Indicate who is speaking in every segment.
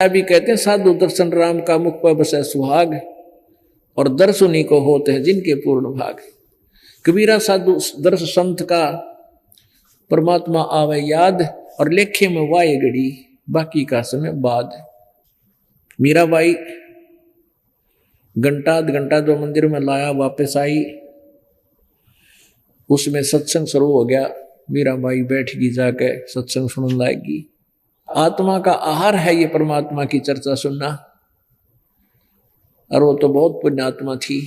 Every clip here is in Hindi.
Speaker 1: भी कहते हैं साधु दर्शन राम का मुख पर बसे सुहाग, और दर्श उन्हीं को होते हैं जिनके पूर्ण भाग। कबीरा साधु दर्श संत का परमात्मा आवे याद, और लेखे में वाये घड़ी बाकी का समय बाद। मीराबाई घंटा घंटा जो मंदिर में लाया वापस आई, उसमें सत्संग शुरू हो गया। मीराबाई बैठगी जाके सत्संग सुनने लाएगी। आत्मा का आहार है ये परमात्मा की चर्चा सुनना, और वो तो बहुत पुण्यात्मा थी।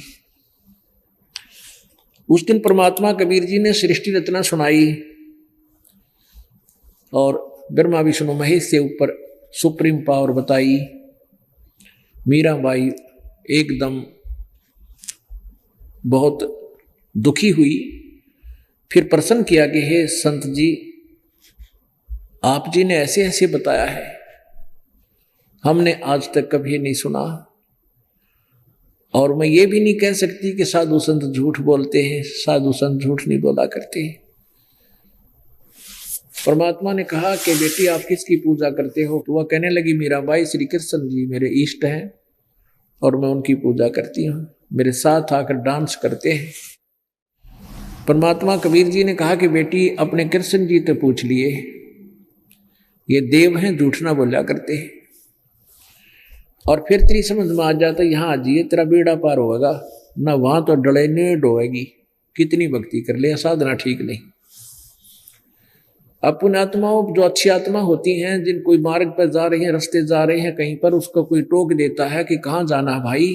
Speaker 1: उस दिन परमात्मा कबीर जी ने सृष्टि रचना सुनाई, और ब्रह्मा विष्णु महेश से ऊपर सुप्रीम पावर बताई। मीराबाई एकदम बहुत दुखी हुई, फिर प्रश्न किया कि हे संत जी, आप जी ने ऐसे ऐसे बताया है, हमने आज तक कभी नहीं सुना, और मैं ये भी नहीं कह सकती कि साधु संत झूठ बोलते हैं। साधु संत झूठ नहीं बोला करते। परमात्मा ने कहा कि बेटी आप किसकी पूजा करते हो? तो वह कहने लगी मीराबाई श्री कृष्ण जी मेरे इष्ट हैं, और मैं उनकी पूजा करती हूँ, मेरे साथ आकर डांस करते हैं। परमात्मा कबीर जी ने कहा कि बेटी अपने कृष्ण जी तो पूछ लिए, ये देव हैं, झूठ ना बोला करते हैं। और फिर तेरी समझ में आ जाता, यहाँ आ जाइए तेरा बेड़ा पार होगा ना, वहां तो डले नहीं डोएगी, कितनी भक्ति कर ले, साधना ठीक नहीं। अब पुण्यात्माओं जो अच्छी आत्मा होती हैं, जिन कोई मार्ग पर जा रही हैं, रास्ते जा रहे हैं, कहीं पर उसको कोई टोक देता है कि कहाँ जाना है भाई,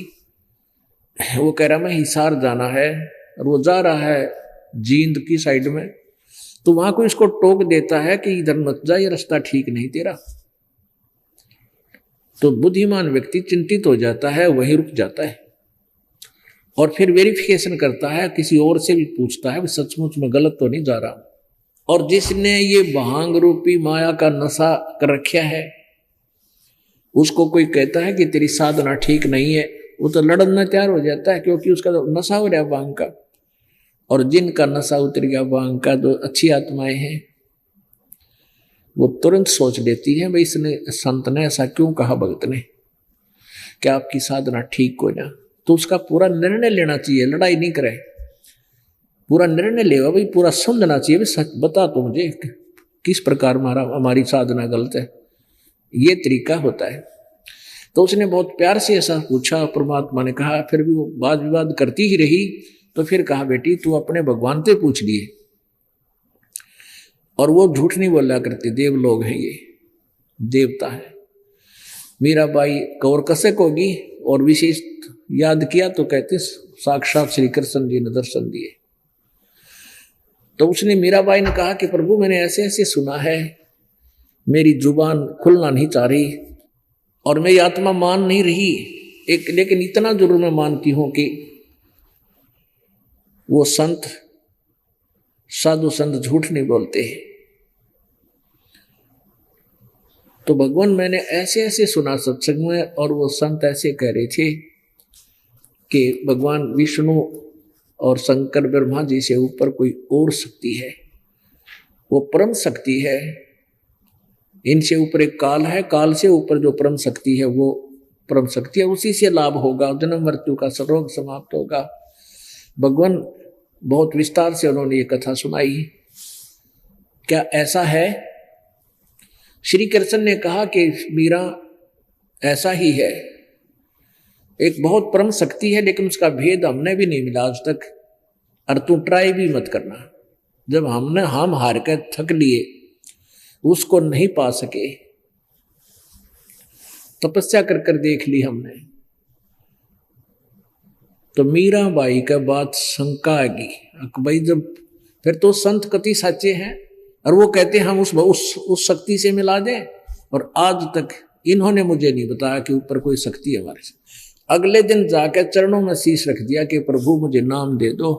Speaker 1: वो कह रहा मैं हिसार जाना है, और वो जा रहा है जींद की साइड में, तो वहां कोई इसको टोक देता है कि इधर मत जा, ये रास्ता ठीक नहीं तेरा, तो बुद्धिमान व्यक्ति चिंतित हो जाता है, वहीं रुक जाता है, और फिर वेरिफिकेशन करता है, किसी और से भी पूछता है सचमुच में गलत तो नहीं जा रहा। और जिसने ये भांग रूपी माया का नशा कर रखा है, उसको कोई कहता है कि तेरी साधना ठीक नहीं है, वो तो लड़ना तैयार हो जाता है, क्योंकि उसका तो नशा हो रहा है भांग का। और जिनका नशा उतर गया भांग का, जो अच्छी आत्माएं हैं, वो तुरंत सोच लेती है भाई इसने संत ने ऐसा क्यों कहा, भगत ने, क्या आपकी साधना ठीक हो ना, तो उसका पूरा निर्णय लेना चाहिए, लड़ाई नहीं करे, पूरा निर्णय लेगा भाई, पूरा समझना चाहिए भाई, सच बता तो मुझे किस प्रकार हमारी साधना गलत है, ये तरीका होता है। तो उसने बहुत प्यार से ऐसा पूछा, परमात्मा ने कहा, फिर भी वो वाद विवाद करती ही रही, तो फिर कहा बेटी तू अपने भगवान से पूछ लिए, और वो झूठ नहीं बोला करते, देव लोग हैं, ये देवता है। मीराबाई कौर कसक होगी, और विशेष याद किया तो कहते साक्षात श्री कृष्ण जी ने दर्शन दिए। तो उसने मीराबाई ने कहा कि प्रभु मैंने ऐसे ऐसे सुना है, मेरी जुबान खुलना नहीं चाह रही, और मेरी आत्मा मान नहीं रही, लेकिन इतना जरूर मैं मानती हूं कि वो संत साधु संत झूठ नहीं बोलते हैं। तो भगवान मैंने ऐसे ऐसे सुना सत्संग में, और वो संत ऐसे कह रहे थे कि भगवान विष्णु और शंकर ब्रह्मा जी से ऊपर कोई और शक्ति है, वो परम शक्ति है, इनसे ऊपर एक काल है, काल से ऊपर जो परम शक्ति है वो परम शक्ति है, उसी से लाभ होगा, जन्म मृत्यु का रोग समाप्त होगा। भगवान बहुत विस्तार से उन्होंने ये कथा सुनाई। क्या ऐसा है? श्री कृष्ण ने कहा कि मीरा ऐसा ही है, एक बहुत परम शक्ति है, लेकिन उसका भेद हमने भी नहीं मिला आज तक, और तू ट्राई भी मत करना। जब हम हार कर थक लिए, उसको नहीं पा सके, तपस्या कर कर देख ली हमने, तो मीराबाई का बात शंका आएगी भाई, जब फिर तो संत कति सच्चे हैं, और वो कहते हैं हम उस शक्ति से मिला दें, और आज तक इन्होंने मुझे नहीं बताया कि ऊपर कोई शक्ति है हमारे से। अगले दिन जाकर चरणों में शीश रख दिया कि प्रभु मुझे नाम दे दो,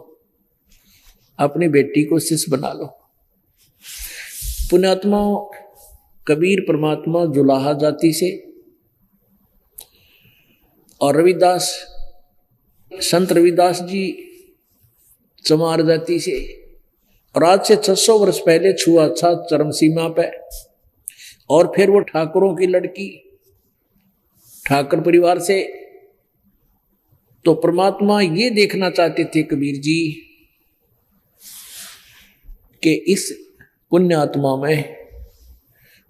Speaker 1: अपनी बेटी को शिष्य बना लो। पुण्यात्मा कबीर परमात्मा जुलाहा जाति से, और रविदास संत रविदास जी चमार जाति से, और आज से 600 वर्ष पहले छुआ था चरम सीमा पे, और फिर वो ठाकुरों की लड़की ठाकर परिवार से। तो परमात्मा ये देखना चाहते थे कबीर जी कि इस पुण्य आत्मा में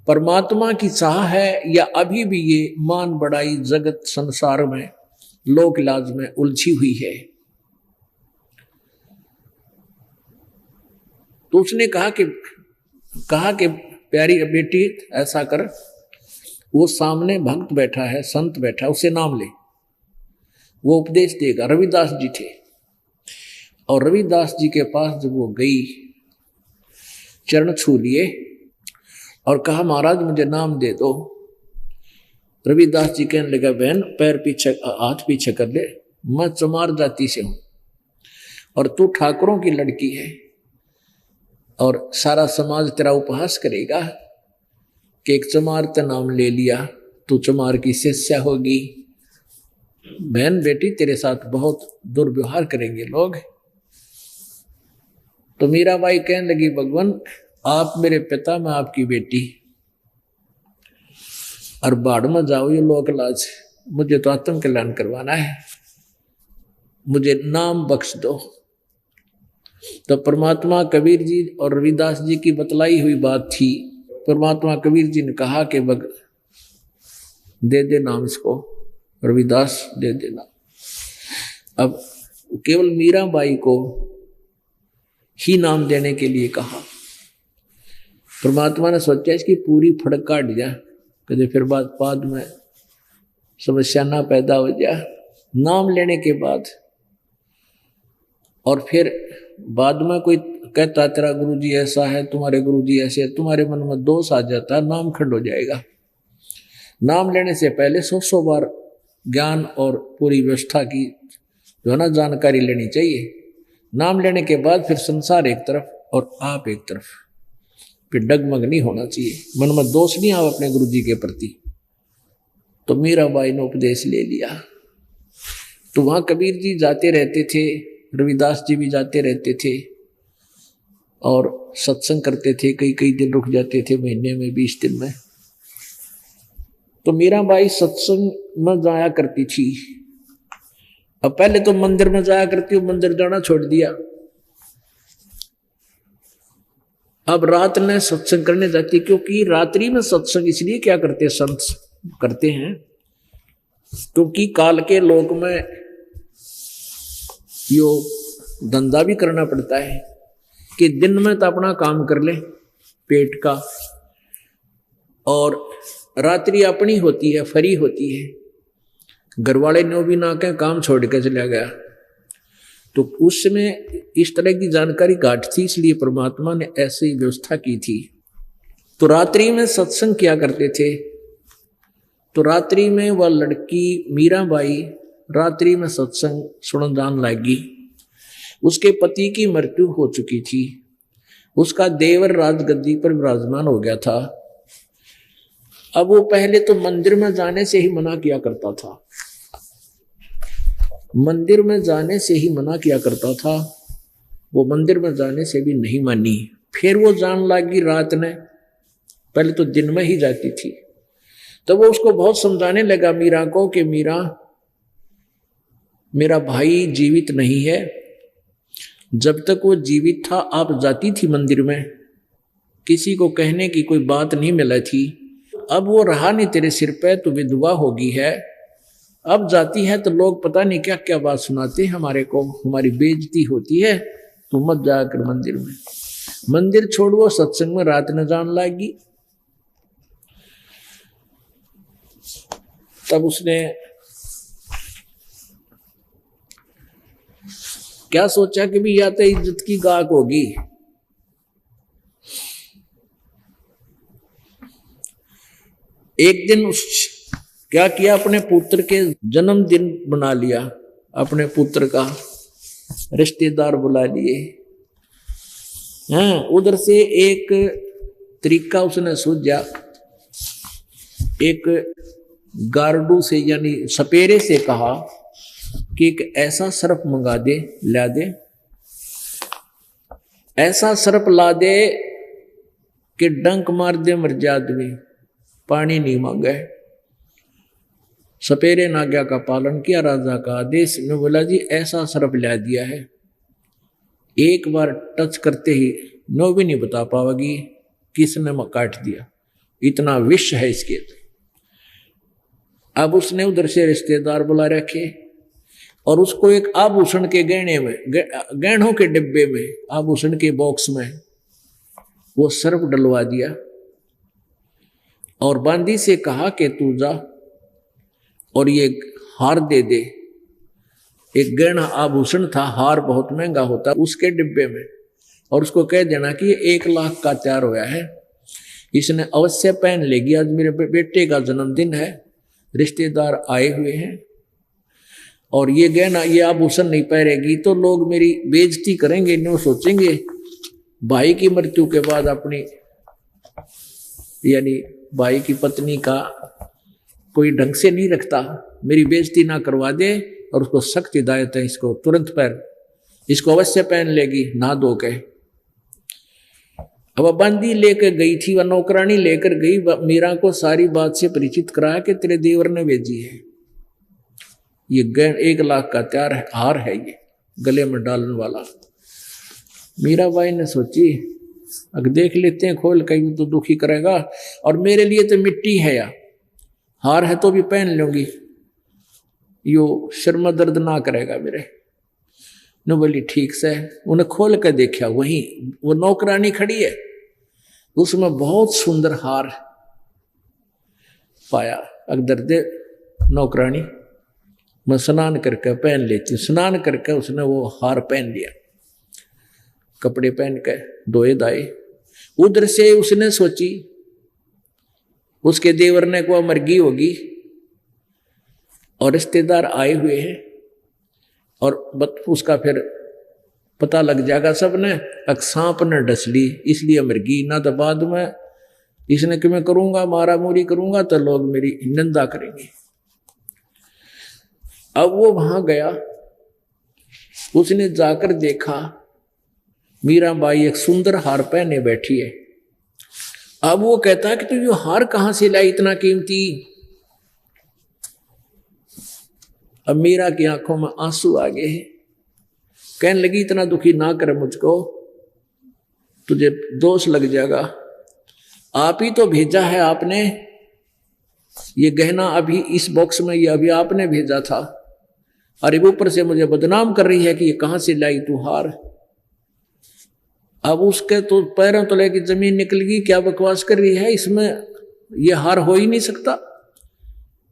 Speaker 1: परमात्मा की चाह है या अभी भी ये मान बढ़ाई जगत संसार में लोक लाज में उलझी हुई है। तो उसने कहा कि प्यारी बेटी ऐसा कर, वो सामने भक्त बैठा है, संत बैठा है, उसे नाम ले, वो उपदेश देगा। रविदास जी थे और रविदास जी के पास जब वो गई, चरण छू लिए और कहा महाराज मुझे नाम दे दो। रविदास जी कहने लगा बहन पैर पीछे, हाथ पीछे कर ले, मैं चमार जाति से हूं और तू ठाकुरों की लड़की है और सारा समाज तेरा उपहास करेगा कि एक चमार का नाम ले लिया, तू चमार की शिष्या होगी। बहन बेटी तेरे साथ बहुत दुर्व्यवहार करेंगे लोग। तो मीराबाई कहने लगी भगवान आप मेरे पिता, मैं आपकी बेटी, और बाढ़ में जाओ ये लोक लाज, मुझे तो आत्म कल्याण करवाना है, मुझे नाम बख्श दो। तो परमात्मा कबीर जी और रविदास जी की बतलाई हुई बात थी। परमात्मा कबीर जी ने कहा कि दे दे नाम इसको, रविदास दे देना। अब केवल मीराबाई को ही नाम देने के लिए कहा। परमात्मा ने सोचा इसकी पूरी फड़क काट दिया, कभी फिर बाद में समस्या ना पैदा हो जाए। नाम लेने के बाद और फिर बाद में कोई कहता तेरा गुरुजी ऐसा है, तुम्हारे गुरुजी ऐसे है, तुम्हारे मन में दोष आ जाता है, नाम खंड हो जाएगा। नाम लेने से पहले 100 बार ज्ञान और पूरी व्यवस्था की जो है ना जानकारी लेनी चाहिए। नाम लेने के बाद फिर संसार एक तरफ और आप एक तरफ, फिर डगमग नहीं होना चाहिए, मन में दोष नहीं आवा अपने गुरुजी के प्रति। तो मीराबाई ने उपदेश ले लिया। तो वहां कबीर जी जाते रहते थे, रविदास जी भी जाते रहते थे और सत्संग करते थे। कई दिन रुक जाते थे, महीने में 20 दिन में। तो मीराबाई सत्संग में जाया करती थी। अब पहले तो मंदिर में जाया करती हूँ, मंदिर जाना छोड़ दिया। अब रात में सत्संग करने जाती, क्योंकि रात्रि में सत्संग इसलिए क्या करते संत करते हैं, क्योंकि काल के लोक में यो धंधा भी करना पड़ता है कि दिन में तो अपना काम कर ले पेट का, और रात्रि अपनी होती है, फ्री होती है। घर वाले ने भी ना कहें काम छोड़ के चला गया। तो उसमें इस तरह की जानकारी घाट थी, इसलिए परमात्मा ने ऐसी व्यवस्था की थी। तो रात्रि में सत्संग किया करते थे। तो रात्रि में वह लड़की मीराबाई रात्रि में सत्संग सुन जान लगी। उसके पति की मृत्यु हो चुकी थी, उसका देवर राजगद्दी पर विराजमान हो गया था। अब वो पहले तो मंदिर में जाने से ही मना किया करता था, मंदिर में जाने से ही मना किया करता था। वो मंदिर में जाने से भी नहीं मानी। फिर वो जान लगी रात में, पहले तो दिन में ही जाती थी। तो वो उसको बहुत समझाने लगा मीरा को कि मीरा, मेरा भाई जीवित नहीं है, जब तक वो जीवित था आप जाती थी मंदिर में, किसी को कहने की कोई बात नहीं मिला थी। अब वो रहा नहीं तेरे सिर पे, तो विधवा होगी है, अब जाती है तो लोग पता नहीं क्या क्या बात सुनाते हैं हमारे को, हमारी बेइज्जती होती है, तो मत जाकर मंदिर में। मंदिर छोड़ो, सत्संग में रात न जान लगी। तब उसने क्या सोचा कि भी या तो इज्जत की गाक होगी, एक दिन उस क्या किया, अपने पुत्र के जन्मदिन बना लिया, अपने पुत्र का रिश्तेदार बुला लिए हैं। उधर से एक तरीका उसने सूझा, एक गार्डू से यानी सपेरे से कहा कि एक ऐसा सर्प मंगा दे, ला दे, ऐसा सर्प ला दे कि डंक मार दे मर जा आदमी, पानी नहीं मांगे। सपेरे नाग्या का पालन किया, राजा का आदेश में बोला जी ऐसा सर्प ला दिया है, एक बार टच करते ही नो भी नहीं बता पाओगी किसने काट दिया, इतना विष है इसके। अब उसने उधर से रिश्तेदार बुला रखे और उसको एक आभूषण के गहने में, गहनों के डिब्बे में, आभूषण के बॉक्स में वो सर्प डलवा दिया और बांदी से कहा कि तू जा और ये हार दे दे। एक गहना आभूषण था, हार बहुत महंगा होता, उसके डिब्बे में, और उसको कह देना कि ये 1 लाख का तैयार होया है, इसने अवश्य पहन लेगी, आज मेरे बेटे का जन्मदिन है, रिश्तेदार आए हुए हैं और ये गहना, ये आभूषण नहीं पहनेगी तो लोग मेरी बेइज्जती करेंगे, न्यू सोचेंगे भाई की मृत्यु के बाद अपनी यानी भाई की पत्नी का कोई ढंग से नहीं रखता, मेरी बेइज्जती ना करवा दे। और उसको सख्त हिदायत है, इसको तुरंत पहन, इसको अवश्य पहन लेगी ना धो के। अब बंदी लेकर गई थी, वह नौकरानी लेकर गई, मीरा को सारी बात से परिचित कराया कि तेरे देवर ने भेजी है, ये 1 लाख का तैयार हार है, ये गले में डालने वाला। मीराबाई ने सोची अगर देख लेते हैं खोल, कहीं तो दुखी करेगा, और मेरे लिए तो मिट्टी है या हार है तो भी पहन लूंगी, यो शर्म दर्द ना करेगा मेरे। न बोली ठीक से, उन्हें खोल कर देखा, वहीं वो नौकरानी खड़ी है, उसमें बहुत सुंदर हार पाया। अगर दे नौकरानी मैं स्नान करके पहन लेती हूँ, स्नान करके उसने वो हार पहन लिया, कपड़े पहन के धोए दाए। उधर से उसने सोची उसके देवर ने को मरगी होगी और रिश्तेदार आए हुए हैं और उसका फिर पता लग जाएगा सबने, सांप ने डस ली इसलिए मरगी, ना तो बाद में इसने कि मैं करूंगा मारा मोरी करूंगा तो लोग मेरी निंदा करेंगे। अब वो वहां गया, उसने जाकर देखा मीराबाई एक सुंदर हार पहने बैठी है। अब वो कहता है कि तू ये हार कहां से लाई इतना कीमती। अब मीरा की आंखों में आंसू आ गए हैं, कहने लगी इतना दुखी ना कर मुझको, तुझे दोष लग जाएगा, आप ही तो भेजा है आपने, ये गहना अभी इस बॉक्स में, ये अभी आपने भेजा था, अरे ऊपर से मुझे बदनाम कर रही है कि ये कहां से लाई तू हार। अब उसके तो पैरों तो लेके जमीन निकल गई, क्या बकवास कर रही है, इसमें ये हार हो ही नहीं सकता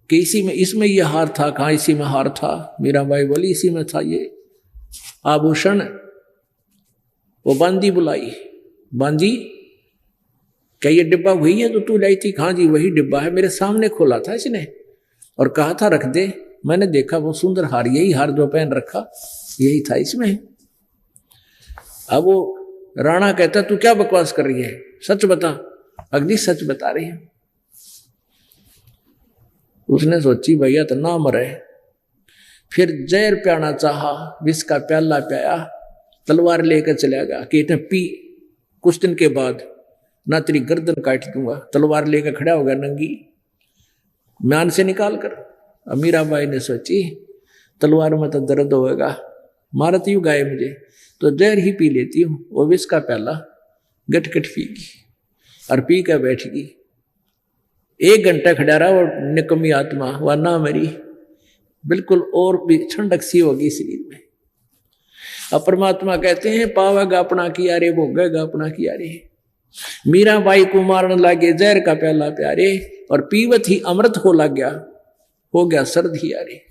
Speaker 1: कि इसी में, इसमें ये हार था, कहाँ इसी में हार था। मीराबाई बोली इसी में था ये आभूषण। वो बांदी बुलाई, बांदी क्या ये डिब्बा वही है जो तू लाई थी? हाँ जी वही डिब्बा है, मेरे सामने खोला था इसने और कहा था रख दे, मैंने देखा वो सुंदर हार, यही हार जो पहन रखा यही था इसमें। अब वो राणा कहता तू क्या बकवास कर रही है, सच बता। अग्नि सच बता रही है। उसने सोची भैया तो ना मरे, फिर जहर प्याना चाहा, विष का प्याला प्याया, तलवार लेकर चला गया कि इतने पी, कुछ दिन के बाद ना तेरी गर्दन काट दूंगा। तलवार लेकर खड़ा हो गया नंगी, म्यान से निकाल कर। अब मीराबाई ने सोची तलवार में तो दर्द होगा, मारत यू गाय मुझे, तो जहर ही पी लेती हूँ। वो विष का प्याला गटगट पीगी और पी कर बैठ गई। 1 घंटा खड़ा रहा और निकम्मी आत्मा वह ना मरी, बिल्कुल और भी ठंडक सी होगी शरीर में। अब परमात्मा कहते हैं पावेगा अपना किया रे, भोगेगा अपना किया रे। मीराबाई को मारने लगे जहर का प्याला प्यारे, और पीवत ही अमृत हो लग गया, हो गया सर्द ही यारे।